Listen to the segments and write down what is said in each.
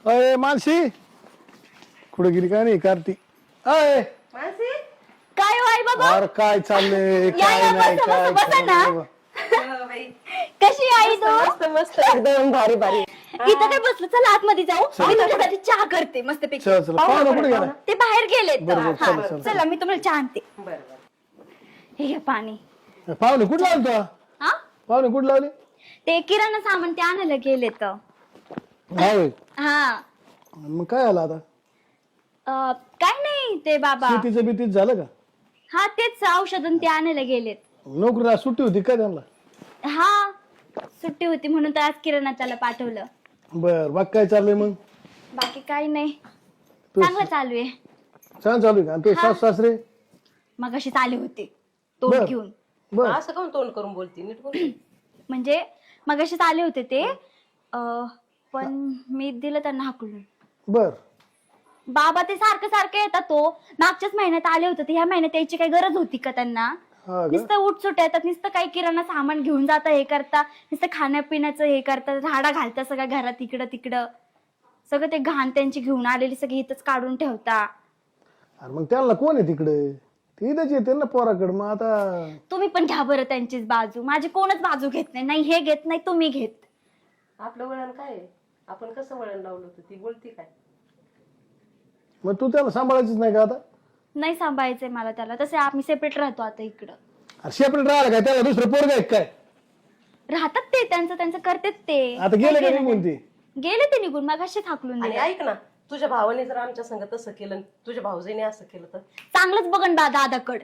अय मानसी कुठे गेली काय नाही कार्ती अय मानसी काय हो आई बाबा अरे काय चाललंय या, काय या, नाही बसा, काय बसा, बसा ना. चाललंय बाबा. बाई कशी आहे आई तू मस्त मस्त एकदम भारी भारी इथं काय बसलं चला आतमध्ये जाऊ मी तुमच्यासाठी चहा करते मस्त पैकी चल चल पाहुणा कुठे गेला ते बाहेर गेलेत बरं, हा, चला, चला. चला मी तुम्हाला चहा आणते बर बर हे घ्या पाणी पाहुणे कुठं लावले तो हा पाहुणे कुठं लावले ते किराणा सामान ते आणायला गेलेत हा होय हा मग काय आलं आता काय नाही ते बाबा शेतीचं बीतीच झालं का हा तेच औषध ते आणायला गेलेत नोकरीला सुट्टी होती काय त्यांना हा सुट्टी होती म्हणून तर आज किराणा त्याला पाठवलं बर बाग काय चाललंय मग बाकी काही नाही तू चांगलं चालू आहे छान चालू आहे का तू सास सासरे मग अशीच आले होते तोंड बर. घेऊन बर असं काऊन तोंड करून बोलती नीट बोल म्हणजे मग अशीच आले होते ते पण मी दिलं त्यांना हाकलून बर बाबा ते सारखं सारखं येतात तो मागच्याच महिन्यात आले होते ह्या महिन्यात यायची काही गरज होती का त्यांना हा का नुसतं उठसुट येतात नुसतं काही किराणा सामान घेऊन जाता हे करता नुसतं खाण्यापिण्याचं हे करतात झाडा घालता सगळ्या घरात इकडं तिकडं सगळं ते घाण त्यांची घेऊन आलेली सगळी इथंच काढून ठेवता अरे मग त्यांना कोण आहे तिकडे ते इथंच येते ना पोराकडे मग आता तुम्ही पण घ्या बरं त्यांचीच बाजू माझी कोणच बाजू घेत नाही नाही हे घेत नाही तुम्ही घेत आपलं वळण काय आहे? आपण कसं वळण लावलं होतं ती बोलती काय मग तू त्याला सांभाळायचीच नाही का आता नाही सांभाळायचंय मला त्याला तसे आम्ही सेपरेट राहतो आता इकडं अरे सेपरेट राहिला काय त्याला दुसरं पोरग आहे काय राहतात ते त्यांचं त्यांचं करतेच ते आता गेले का निघून ते गेले ते निघून मग असे थाकलून आणि दिले ऐक ना तुझ्या भावाने जर आमच्या संग तसं केलं तुझ्या भाऊजीने असं केलं तर चांगलंच बघन बा दादाकड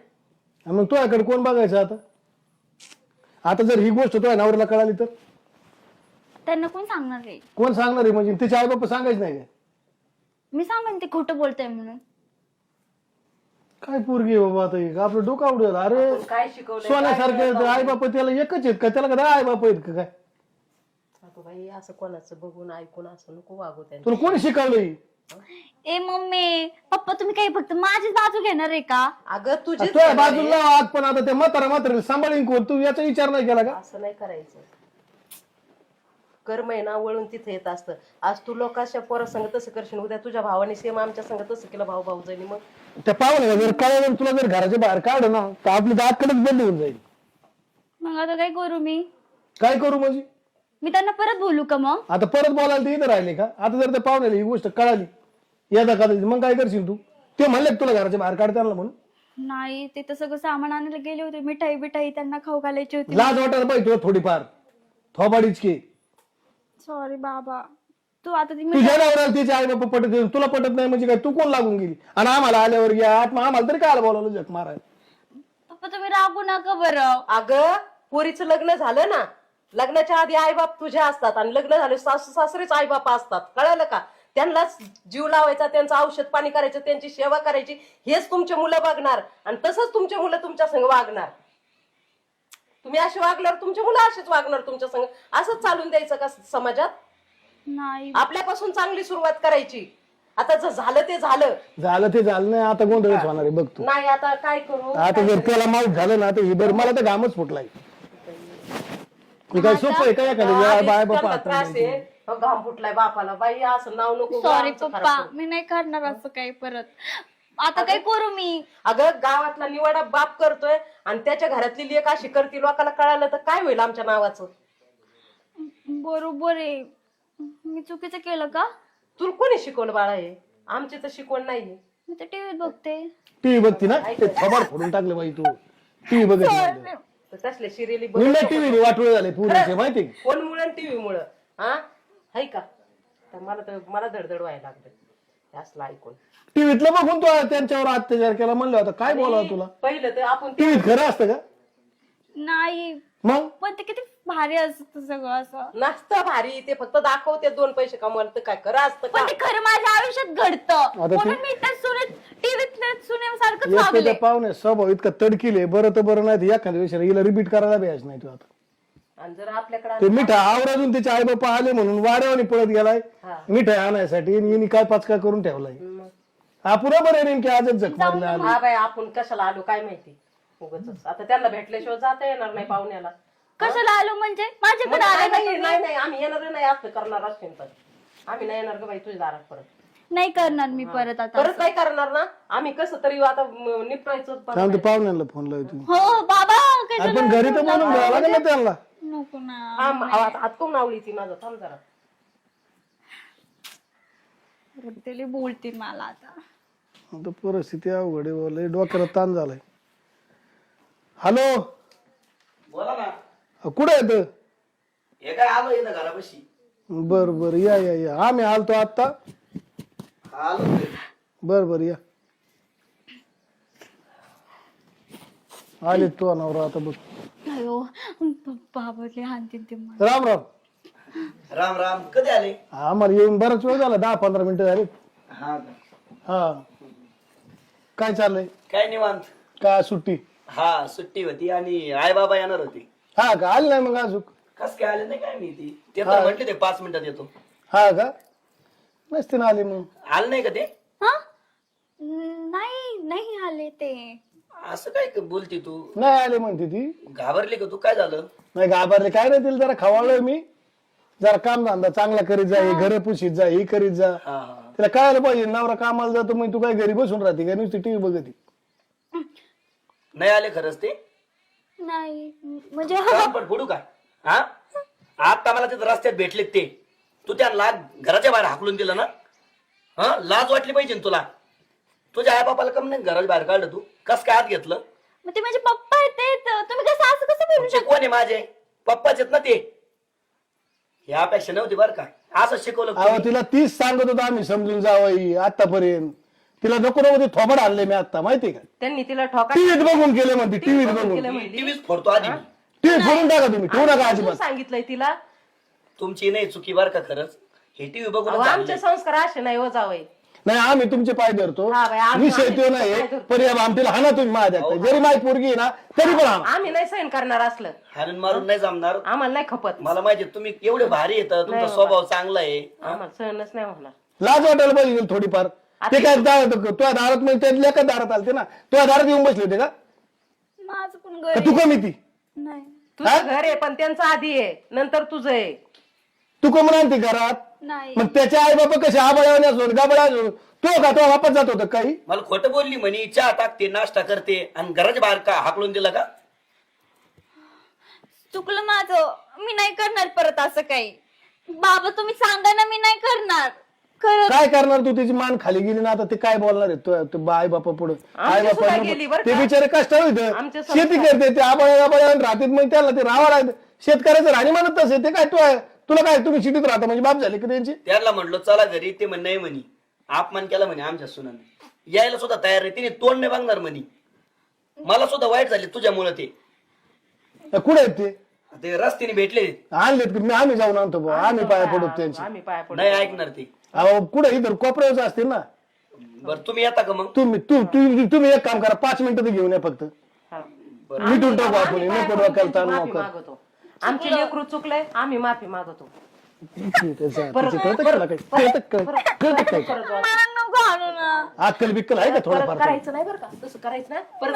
आणि मग तुझ्याकडे कोण बघायचं आता आता जर ही गोष्ट तुझ्या नवऱ्याला कळाली तर त्यांना कोण सांगणार आहे कोण सांगणार आहे म्हणजे तिचे आई बाप सांगायच नाही का मी सांगेन ते खोटं बोलतय म्हणून काय पोरगी आहे बाबा आता ही? आपलं डोकं आवडेल अरे आपण काय शिकवलं सोन्यासारखे आई बाप त्याला एकच आहेत का त्याला का आई बाप आहेत का काय बाई असं कोणाचं बघून ऐकून असं नको वागू त्यांनी तुला कोणी शिकवलंय ए मम्मी पप्पा तुम्ही काही फक्त माझीच बाजू घेणार आहे का अगं तुझी तुझ्या बाजूला आज पण आता ते म्हातारा सांभाळीन कोण तू याचा विचार नाही केला का असं नाही करायचं कर्म आहे ना वळून तिथे येत असतं आज तू लोकांच्या पोरा संग तसं करशील उद्या तुझ्या भावाने सेम आमच्या संग तसं केलं भाऊ भाऊजाईनी मग त्या पाहुणे जर कळलं तुला जर घराच्या बाहेर काढ ना तर आपली दातकडेच बंद होऊन जाईल मग आता काय करू मी काय करू म्हणजे मी त्यांना परत बोलू का मग आता परत बोलायला ते इथं राहिले का आता जर त्या पाहुण्याला ही गोष्ट कळाली यदा का मग काय करशील तू ते म्हणले का तुला घराच्या बाहेर काढता आलं म्हणून नाही ते तर सगळं सामान आणायला गेले होते मिठाई बिठाई त्यांना खाऊ घालायची होती लाज वाटायला पाहिजे तुला थोडीफार थोबाडीच की सॉरी बाबा तू आता ती तुझ्या नवऱ्याला तिचे आई बाप पटत नाही, तुला पटत नाही म्हणजे काय तू कोण लागून गेली आणि आम्हाला आल्यावर या आम्हाला तरी काय बोलावलं जग मारायला पप्पा तुम्ही रागू नका बरं अगं पोरीचं लग्न झालं ना लग्नाच्या आधी आईबाप तुझे असतात आणि लग्न झाले सासू सासरेच आईबाप असतात कळलं का त्यांनाच जीव लावायचा त्यांचं औषध पाणी करायचं त्यांची सेवा करायची हेच तुमचे मुलं बघणार आणि तसंच तुमचे मुलं तुमच्या संग वागणार तुम्ही असे वागल्यावर तुमचे मुलं असेच वागणार तुमच्या संग असंच चालून द्यायचं का समाजात नाही आपल्यापासून चांगली सुरुवात करायची आता जर झालं ते झालं झालं ते झालं नाही आता गोंधळच होणार आहे बघ तू नाही आता काय करू आता जर त्याला माहीत झालं ना तर ही बरं मला तर घामच फुटलाय काय सोपं आहे काय एखादं बाय बापा त्रास आहे घाम फुटलाय बापाला बाई असं नाव नको सॉरी आमचं खराब पप्पा करू. मी नाही करणार असं काही परत आता काय करू मी अगं गावातला निवाडा बाप करतोय आणि त्याच्या घरातली लेक अशी करती लोकांना कळालं तर काय होईल आमच्या नावाचं बरोबर आहे मी चुकीचं केलं का तुला कोणी शिकवलं बाळा हे आमची तर शिकवण नाहीये मी तर टीव्हीत बघते टीव्ही बघती ना ते थोबाड फोडून टाकलं बाई तू टीव्ही बघत नाही. तर तसले सिरियली निम्म्या टीव्ही वाटोळे झाले पुरेसे माहिती का? फोन मुळे टीव्ही मुळे हा हाय का तर मला धडधड व्हायला लागलं असलं ऐकून टीव्हीतलं बघून तू त्यांच्यावर अत्याचार केला म्हणलं आता काय बोलावं तुला पहिलं तर आपण टीव्हीत खरं असतं का नाही मग पण ते किती भारी असत सगळं असं नसतं भारी ते फक्त दाखवते 2 पैसे कमवलं तर काय खरं असतं का पण ते खरं माझ्या आयुष्यात घडतं आता ते- म्हणून मी त्या सुनेत टीव्हीत सुनेसारखंच एकट्या वागले पाहुणे स्वभाव इतका तडकिले बरं तर बरं नाही तर एखाद्या विषयाला हिला रिपीट करायला पाहिजे नाही तू आता आणि जर आपल्याकडे ते मिठा आवराजून त्याचे आई बापा आले म्हणून वाड्यावानी पळत गेलाय हा. मिठाई आणायसाठी आणि हिने काय पाचका करून ठेवलाय हा पुरा बरं नेमकी आजच जख मारले आले हा बाई आपण कशाला आलो काय माहिती उगाचच आता त्यांना भेटल्याशिवाय जाता येणार नाही पाहुण्याला कशाला आलो म्हणजे माझ्याकडे आले नाही नाही नाही आम्ही येणार नाही असं करणार असेल तर आम्ही नाही येणार ग बाई तुझ्या दारात परत. नाही करणार मी परत आता. परत काय करणार ना आम्ही कसं तरी आता निपटायचं. थांब, ते पाहुण्याला फोन लावतो. हो बाबा अरे पण घरी तर बोलून घ्यावं लागेल ना त्यांना. नको ना. हात कोण नावली ती माझं. थांब जरा. रद्दली बोलतील मला आता. आता परिस्थिती अवघड आहे बोल, डोक्याला ताण झालाय. हॅलो, बोला ना. कुठे येत? हे काय आलो इथं घरापाशी. बर बर, या या या. आम्ही आलतो आता. आलो घरी. बर बर, या. आले तू नवरा आता बघ. अयो बाबाले हानतील ते मला. राम राम. राम राम. कधी आले? आम्हाला येऊन बराच वेळ झाला, 10-15 मिनिटं झाली. हा का? हा, काय चाललंय? काय निवांत. काय सुट्टी? हा सुट्टी होती आणि आई बाबा येणार होते. हा का, आली नाही मग अजून? कस काय आले नाही काय मी ती ते तर म्हटले ते 5 मिनिटात येतो. हा का, नसते ना आली मग. आले नाही का ते? हा नाही नाही आले ते. असं काय बोलती तू? नाही आली म्हणते ती. घाबरली का तू? काय झालं? नाही घाबरले काय नाही, तिला जरा खवाळलोय मी. जरा काम धंदा चांगला करीत जा, हे घर पुशीत जा, ही करीत जा. हा हा. तिला कळायला पाहिजे नवरा कामाला जातो मग तू काय घरी बसून राहते का, नुसती टीव्ही बघती. नाही आले खरंच ते? नाही म्हणजे पण फोडू काय? हा आता मला तिथं रस्त्यात भेटले ते. तू त्या घराच्या बाहेर हाकलून दिलं ना. हा लाज वाटली पाहिजे ना तुला. तुझ्या आई बापाला कम नाही घराच्या बाहेर काढलं? तू कस काय आत घेतलं? मग ते माझे पप्पा आहेत. तुम्ही कसं असं कसं बोलू तुमचे कोण आहे? माझे पप्पाच आहेत ना ते. ही अपेक्षा नव्हती बरं का. असं शिकवलं अहो कोणी? तिला 30 सांगत होतो आम्ही समजून जावं आतापर्यंत. तिला नको नको ते थोबड आणले मी आता, माहितीये का. त्यांनी तिला ठोका टीव्हीत बघून केले म्हणते, टीव्हीत बघून. टीव्हीच फोडतो आधी मी. टीव्ही फोडून टाका तुम्ही, ठेवू नका अजिबात. सांगितलंय तिला. तुमची नाही चुकी बरं का खरंच. हे टीव्ही बघून अहो, आमचे संस्कार असे नाही हो जावई. नाही आम्ही तुमचे पाय धरतो, हा बाई, आम्ही- विषय तो नाही. पाय धरतो. पण या आमटीला हाना तुम्ही माझ्या, जरी माझी पोरगी आहे ना तरी पण हाना. आम्ही नाही सहन करणार असलं. हाणून मारून नाही जमणार. आम्हाला नाही खपत. मला माहिती तुम्ही एवढे भारी येतात, तुमचा स्वभाव चांगला आहे. आम्हाला सहनच नाही होणार. लाज वाटायला पाहिजे थोडीफार. ते काय तुझ्या दारात म्हणजे त्यातल्या का दारात आलते ना, तुझ्या दारात येऊन बसले होते का? माझं पण का घर तू कमी ती? नाही तुझं घर आहे पण त्यांचं आधी आहे, नंतर तुझं आहे. तू कमून आणते घरात? नाही मग त्याचे आई बाबा कसे आबळावणे असो गाबळा असो, तो का तो वापस जात होता काही? मला खोटं बोलली म्हणे चहा टाकते नाश्ता करते आणि घराच्या बाहेर का हाकलून दिला का? चुकलं माझं. मी नाही करणार परत असं काही. बाबा तुम्ही सांगा ना, मी नाही करणार. खरंच काय करणार तू? त्याची मान खाली गेली ना, आता ते काय बोलणार आहे तो आई बापा पुढे? आई आमची सुद्धा बापा गेली बरं ते का? बिचारे कष्ट आमचे संस्कार. शेती करते ते आबळ्या राहतात, मग त्याला ते राहावं लागतं. शेतकऱ्याचं राणी म्हणत तसे ते काय तुला काय, तुम्ही सिटीत राहता म्हणजे बाप झाले की त्यांची? त्याला म्हणलो चला घरी, ते म्हणे नाही म्हणे. अपमान केला म्हणे आमच्या सुनाने. यायला सुद्धा तयार आहे. तिने तोंड नाही बघणार म्हणे. मला सुद्धा वाईट झाले तुझ्यामुळे. ते कुठे आहेत ते? ते रस्त्याने भेटले. आणलेत की आम्ही जाऊन आणतो बुवा, आम्ही पाया पडतो त्यांची. आम्ही पाया पडू. नाही ऐकणार ते. अहो कुठे इथं कोपऱ्यावरच असतील ना. बरं तुम्ही येता का मग? तुम्ही एक काम करा, 5 मिनिटं तर घेऊन या फक्त. हा. मिटून टाकू आपण, आम्ही पाया नको पडून डोक्याला ताण त्यांची नको. माफी मागवतो. आमची लेकरू चुकलंय, आम्ही माफी मागवतो. कळतं काय? मला नको आणू ना. अक्कल बिक्कल आहे का परत थोडंफार? करायचं नाही बरं का, तसं करायचं नाही. परत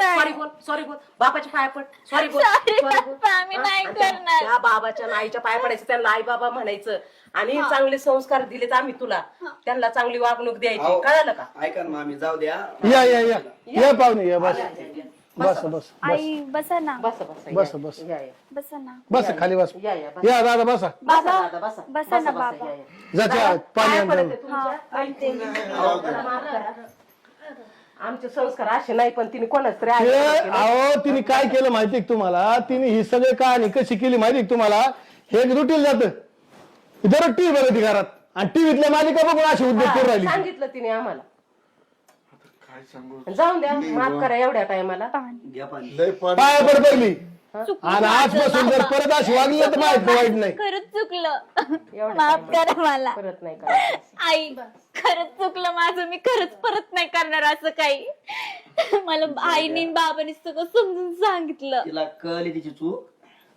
सॉरी बोल बाबाच्या पाया पड. सॉरी बोल. Sorry, sorry बोल. पप्पा, आम्ही नाही आणि त्या- करणार. त्या बाबाच्या आणि आईच्या पाया पडायचं, त्यांना आई बाबा म्हणायचं आणि चांगले संस्कार दिलेत आम्ही तुला. त्यांना चांगली वागणूक द्यायची, कळालं का? ऐका ना मामी, जाऊ द्या. या पाहुणे या, बस बस आई बसा ना. बस बस या, या. बसा ना. बस खाली बस. या, या, बस. या दादा बसा. बसा दादा, बसा. बसा ना बाबा. या, या. जाच्या पाणी पाया आणतो. पडते तुमच्या. मला माफ करा. आमचे संस्कार असे नाही, पण तिने कोणाच तरी ते ऐकलं. अहो तिने काय केलं माहितीये का तुम्हाला? तिने ही सगळी कहाणी कशी केली माहितीये का तुम्हाला? हे रुटील जात दररोज टीव्ही बघती घरात आणि टीव्हीतल्या मालिका बघून अशी उद्योग करून राहिली. सांगितलं तिने आम्हाला. जाऊन द्या, माफ करा एवढ्या टायमाला. घ्या पाणी. पाया पड पहिली आणि आजपासून जर परत अशी वागली तर माहित वाईट नाही. खरंच चुकलं. एवढ्या माफ करा मला. परत नाही करायचं. आई खरंच चुकलं माझं. मी खरंच परत नाही करणार असं काही. मला आईने आणि बाबांनी सगळं समजून सांगितलं. तिला कळली तिची चूक.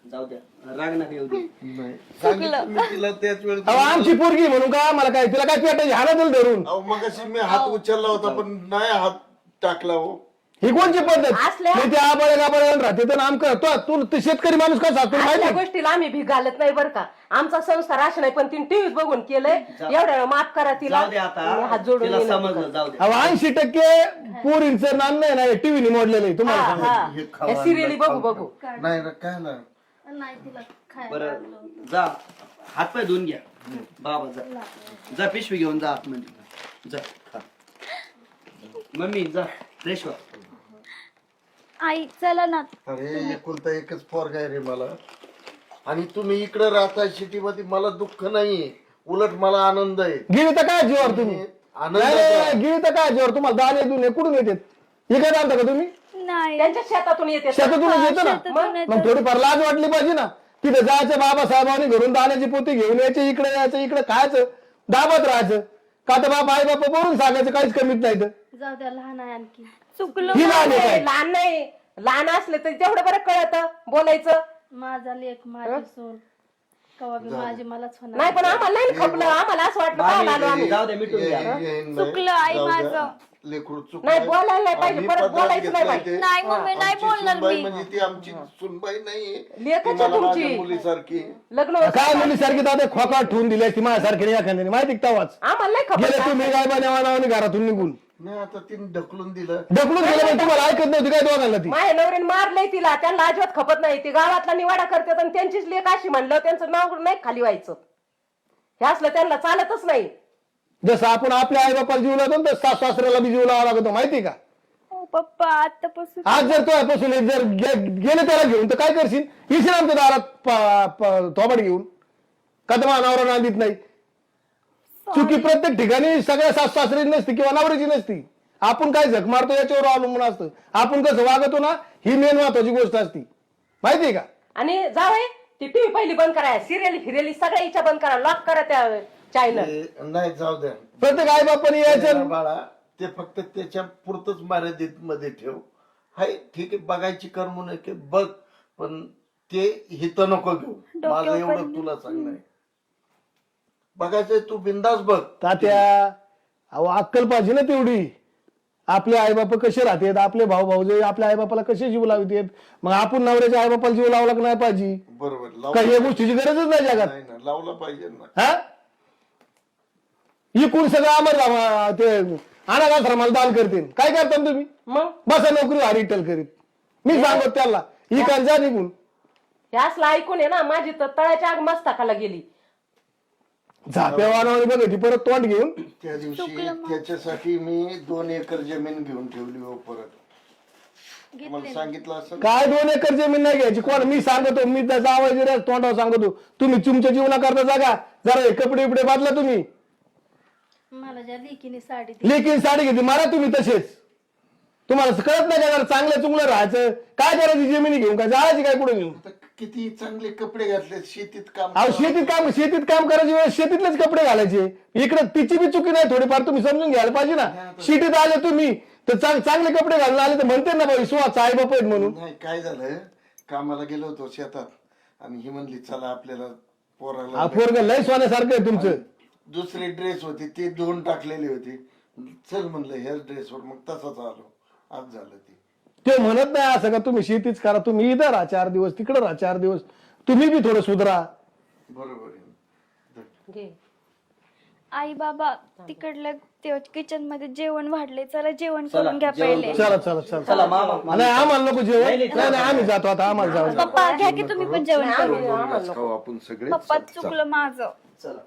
जाऊ द्या, रागणार येऊ दे. चुकलं. तिला त्याच वेळेस अहो आमची पोरगी म्हणून का मला काय तिला काय पेटायची हाना दिल धरून. अहो मग मी हात उचलला होता पण नाही हात टाकला हो. ही कोणची पद्धत असल्या- मी ते आबाळे गाबाळे राहते तर नाम करतो तू ते शेतकरी माणूस कसा तुला असल्या माहिती गोष्टीला आम्ही भी घालत नाही बरं का. आमचा संस्कार असा नाही, पण तिने टीव्हीत बघून केलंय. एवढ्या माफ करा तिला. जाऊ दे हात आता जोडून तिला विनंती समजलं, जाऊ दे. 80% पोरींचं नाम नाही ना टीव्ही मोडलेलं आहे तुम्हाला हा, सांगतो. हा. या सिरियली बघू बघू. नाही ना काय ना नाही तिला खायला बरं जा हातपाय धुवून घ्या बाबा जा जा पिशवी घेऊन जा आतमध्ये जा खा. मम्मी जा फ्रेश व्हा. आई चला ना. अरे एकुलता एकच पोरगा आहे रे मला, आणि तुम्ही इकडे राहता सिटी मध्ये, मला दुःख नाहीये, उलट मला आनंद आहे. गिळी तर काय जीवावर तुम्ही आनंद गिळी तर काय जीवावर तुम्हाला दाणे दुने कुठून येतात इकडे आणता का तुम्ही नाही त्यांच्या शेतातून येते. शेतातूनच येतो ना शेतातून येतं. मग थोडीफार लाज वाटली पाहिजे ना. तिथे जायचं बाबासाहेबांनी घरून दाण्याची पोती घेऊन यायचे, इकडे यायचं, इकडे खायचं, दाबत राहायचं. का तर बाबा आई बापा बोलून सांगायचं काहीच कमीत नाही तर जाऊ द्या, लहान आहे आणखी. चुकलं ही लहान आहे काय लहान नाही, लहान असले तर तेवढं बरं कळतं बोलायचं. माझा लेख माझी सून कवा बी माझी मलाच होणार. नाही पण आम्हाला नाही खपलं, आम्हाला असं वाटलं पाहायला आलो आम्ही. जाऊ दे मिटून घ्या. चुकलं आई माझं. लेकरू चुक नाही, बोलायला नाही पाहिजे, परत बोलायचं नाही पाहिजे. नाही मम्मी नाही बोलणार मी. म्हणजे ती आमची सुनबाई नाहीये, लेकच ती मला तुमची. माझ्या मुलीसारखी. लग्न होतं. काय मुलीसारखी दादा खोका ठेवून दिली असती माझ्यासारखी एखाद्याने माहिती का तवाच आम्हाला नाही गेले खपलं. तुम्ही काय बनावानावानी घरातून निघून नाही आता तिने ढकलून दिलं. ढकलून गेलं पण तुम्हाला ऐकत नव्हती काय दोघांना ती माझ्या नवऱ्याने मारलंय तिला, त्यांना अजिबात खपत नाही. ती गावातला निवाडा करतात आणि त्यांचीच लेख अशी म्हणलं त्यांचं नाव नाही खाली व्हायचं. हे असलं त्यांना चालतच नाही. जसं आपण आपल्या आई बापाला जीव लावतो ना, तसं सासऱ्याला बी जीव लावा लागतो माहिती का. हो पप्पा आतापासून आज जर तो पासून जर गेले त्याला घेऊन तर काय करशील येशील आमच्या दारात थोबाड घेऊन का तर मानावर नांदीत नाही. चुकी प्रत्येक ठिकाणी सगळ्या सासू सासरी नसती किंवा नवऱ्याची नसती. आपण काय झक मारतो याच्यावर अवलंबून असतं. आपण कसं वागतो ना ही मेन महत्वाची गोष्ट असती माहितीये का. आणि जावय ती टीव्ही पहिली बंद करा, सिरियली फिरियली सगळ्या इच्छा बंद करा, लॉक करा त्या चॅनल. ते नाही जाऊ द्या प्रत्येक आई बापाने यायचं बाळा, ते फक्त त्याच्या पुरतच मर्यादित मध्ये ठेव. हाय ठीक आहे, बघायची करमू नये बघ, पण ते हित नको घेऊ. माझं एवढं तुला सांगणं आहे. बघायचंय तू बिंदास बघ. तात्या अहो अक्कल पाहिजे ना तेवढी. आपले आईबाप कसे राहतात, आपले भाऊ भाऊजे आपल्या आईबापाला कसे जीव लावतात, मग आपण नवऱ्याच्या आईबापाला जीव लावला की नाही पाहिजे. बरोबर काही या गोष्टीची गरजच नाही जगात. नाही ना, लावला पाहिजे ना. हा इकून सगळं आम्हाला ते अनाथाश्रमाला दान करतील. काय करता तुम्ही मग बसा नोकरी हरिटल करीत. मी सांगतो त्याला इकान जा निघून. हे असलं ऐकून आहे ना माझी तर तळ्याच्या आग मस्तकाला गेली. झाप्यावानावर बघ ती परत तोंड घेऊन. त्या दिवशी त्याच्यासाठी मी 2 एकर जमीन घेऊन ठेवली हो परत. मला सांगितलं असं. काय 2 एकर जमीन नाही घ्यायची कोण. मी सांगतो मी त्याचा आवाज तोंडावर सांगतो. तुम्ही तुमच्या जीवनाकरता जागा जरा हे कपडे बिपडे बदला. तुम्ही मला ज्या लेकीने साडी लेकीन साडी घेतली मारा तुम्ही तसेच. तुम्हाला कळत नाही का जरा चांगलं चुंगलं राहायचं. काय करायची जमिनी घेऊन काय जायची काय कुठे घेऊन. आता किती चांगले कपडे घातले, शेतीत काम अहो शेतीत काम करायची वेळेस शेतीतलेच कपडे घालायचे. इकडे तिची बी चुकी नाही, थोडीफार तुम्ही समजून घ्यायला पाहिजे ना. शेतीत आले तुम्ही तर चांगले कपडे घालून आले तर म्हणते ना बाई सुहाचा आई बाप आहेत म्हणून. नाही. काय झालं, कामाला गेलो होतो शेतात, आणि ही म्हणली चला आपल्याला पोराला. पोरग लय सोन्यासारखं आहे तुमचं. दुसरे ड्रेस होते ते 2 टाकलेले होते. चल म्हणलं ह्याच ड्रेसवर, मग तसाच आलो. आज झालं ते म्हणत नाही असं का तुम्ही शेतीच करा. तुम्ही इथं राहा 4 दिवस, तिकडे राहा 4 दिवस. तुम्ही बी थोडं सुधरा. बरोबर आहे. घे. आई बाबा तिकडल्या किचन मध्ये जेवण वाढले, चला जेवण चला, करून घ्या जेवण पहिले. चला चला चला चला मामा नाही आम्हाला नको जेवण. नाही, नाही नाही, नाही आम्ही जातो आता. आम्हाला जाऊ. पप्पा घ्या की तुम्ही पण जेवण करून. खाऊ आपण सगळे. पप्पा चुकलं माझं. चला